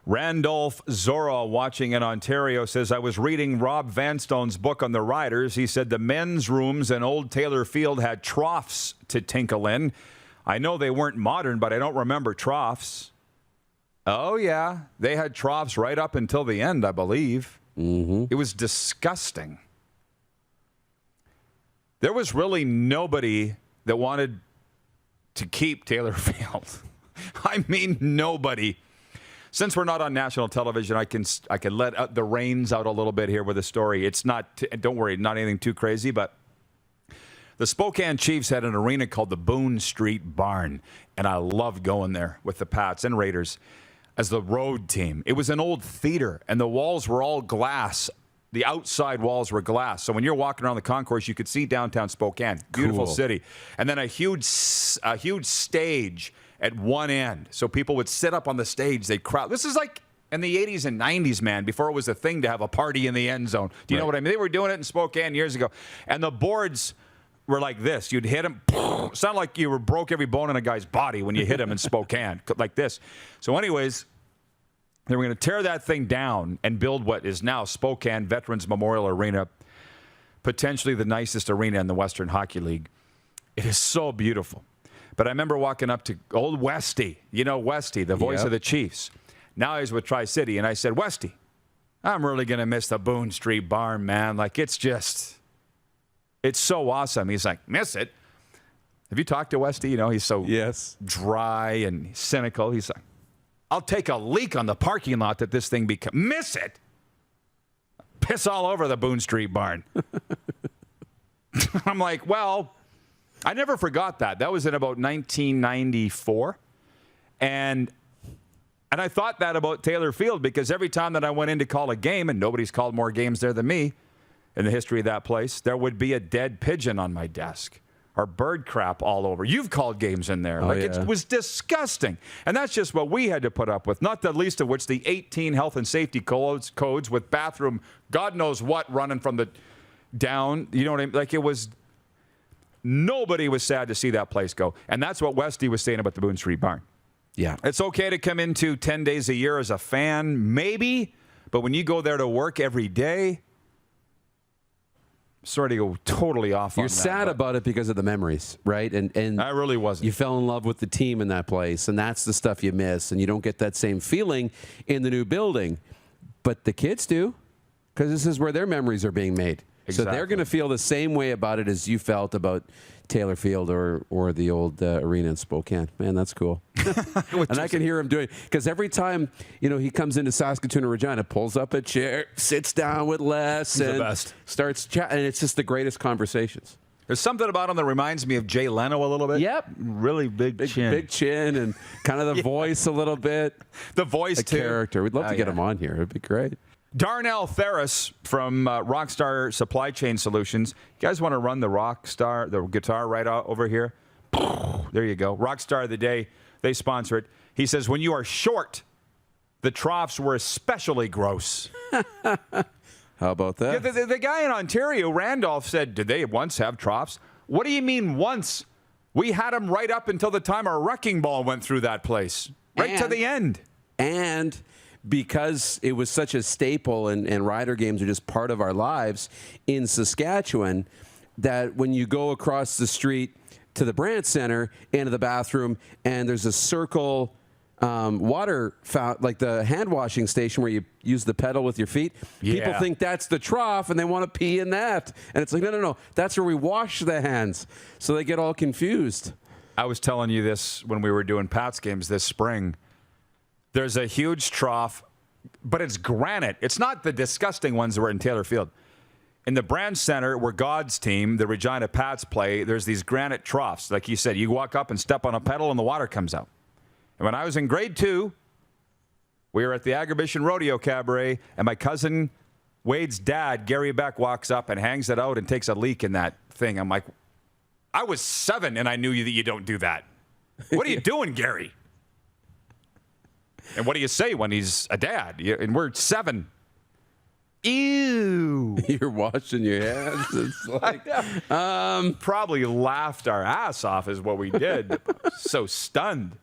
Randolph Zora, watching in Ontario, says, I was reading Rob Vanstone's book on the Riders. He said the men's rooms in Old Taylor Field had troughs to tinkle in. I know they weren't modern, but I don't remember troughs. Oh, yeah. They had troughs right up until the end, I believe. Mm-hmm. It was disgusting. There was really nobody that wanted to keep Taylor Field. I mean, nobody. Since we're not on national television, I can let the reins out a little bit here with the story. It's not, don't worry, not anything too crazy, but the Spokane Chiefs had an arena called the Boone Street Barn, and I loved going there with the Pats and Raiders as the road team. It was an old theater, and the walls were all glass. The outside walls were glass. So when you're walking around the concourse, you could see downtown Spokane. Beautiful city. And then a huge stage at one end. So people would sit up on the stage. They'd crowd. This is like in the 80s and 90s, man, before it was a thing to have a party in the end zone. Do you know what I mean? They were doing it in Spokane years ago. And the boards were like this. You'd hit them. Sounded like you broke every bone in a guy's body when you hit him in Spokane. Like this. So anyways, they were going to tear that thing down and build what is now Spokane Veterans Memorial Arena, potentially the nicest arena in the Western Hockey League. It is so beautiful. But I remember walking up to old Westy, you know Westy, the voice of the Chiefs. Now he's with Tri-City, and I said, Westy, I'm really going to miss the Boone Street Barn, man. Like, it's so awesome. He's like, miss it? Have you talked to Westy? You know, he's so dry and cynical. He's like, I'll take a leak on the parking lot that this thing becomes. Miss it? Piss all over the Boone Street Barn. I'm like, well, I never forgot that. That was in about 1994. And I thought that about Taylor Field because every time that I went in to call a game, and nobody's called more games there than me in the history of that place, there would be a dead pigeon on my desk or bird crap all over. You've called games in there. It was disgusting. And that's just what we had to put up with, not the least of which the 18 health and safety codes with bathroom, God knows what, running from the down. You know what I mean? Like, it was... Nobody was sad to see that place go. And that's what Westy was saying about the Boone Street Barn. Yeah. It's okay to come into 10 days a year as a fan, maybe, but when you go there to work every day, sorry to go totally off on that. You're sad about it because of the memories, right? And I really wasn't. You fell in love with the team in that place, and that's the stuff you miss, and you don't get that same feeling in the new building. But the kids do, because this is where their memories are being made. Exactly. So they're going to feel the same way about it as you felt about Taylor Field or the old arena in Spokane. Man, that's cool. And I can hear him doing, because every time he comes into Saskatoon or Regina, pulls up a chair, sits down with Les, He's and the best. Starts chatting. And it's just the greatest conversations. There's something about him that reminds me of Jay Leno a little bit. Yep. Really big chin. Big chin and kind of the voice a little bit. The voice, the too. Character. We'd love to get him on here. It'd be great. Darnell Theris from Rockstar Supply Chain Solutions. You guys want to run the Rockstar, the guitar right over here? There you go. Rockstar of the Day. They sponsor it. He says, when you are short, the troughs were especially gross. How about that? Yeah, the guy in Ontario, Randolph, said, did they once have troughs? What do you mean once? We had them right up until the time our wrecking ball went through that place. Right to the end. And because it was such a staple and Rider games are just part of our lives in Saskatchewan, that when you go across the street to the Brandt Center, into the bathroom, and there's a circle water fountain, like the hand washing station where you use the pedal with your feet. People think that's the trough and they want to pee in that. And it's like, no. That's where we wash the hands. So they get all confused. I was telling you this when we were doing Pats games this spring. There's a huge trough, but it's granite. It's not the disgusting ones that were in Taylor Field. In the Brandt Center, where God's team, the Regina Pats, play, there's these granite troughs. Like you said, you walk up and step on a pedal and the water comes out. And when I was in grade 2, we were at the Agribition Rodeo Cabaret, and my cousin Wade's dad, Gary Beck, walks up and hangs it out and takes a leak in that thing. I'm like, I was 7 and I knew that you don't do that. What are you doing, Gary? And what do you say when he's a dad? And we're 7. Ew. You're washing your hands. It's like, probably laughed our ass off is what we did. So stunned.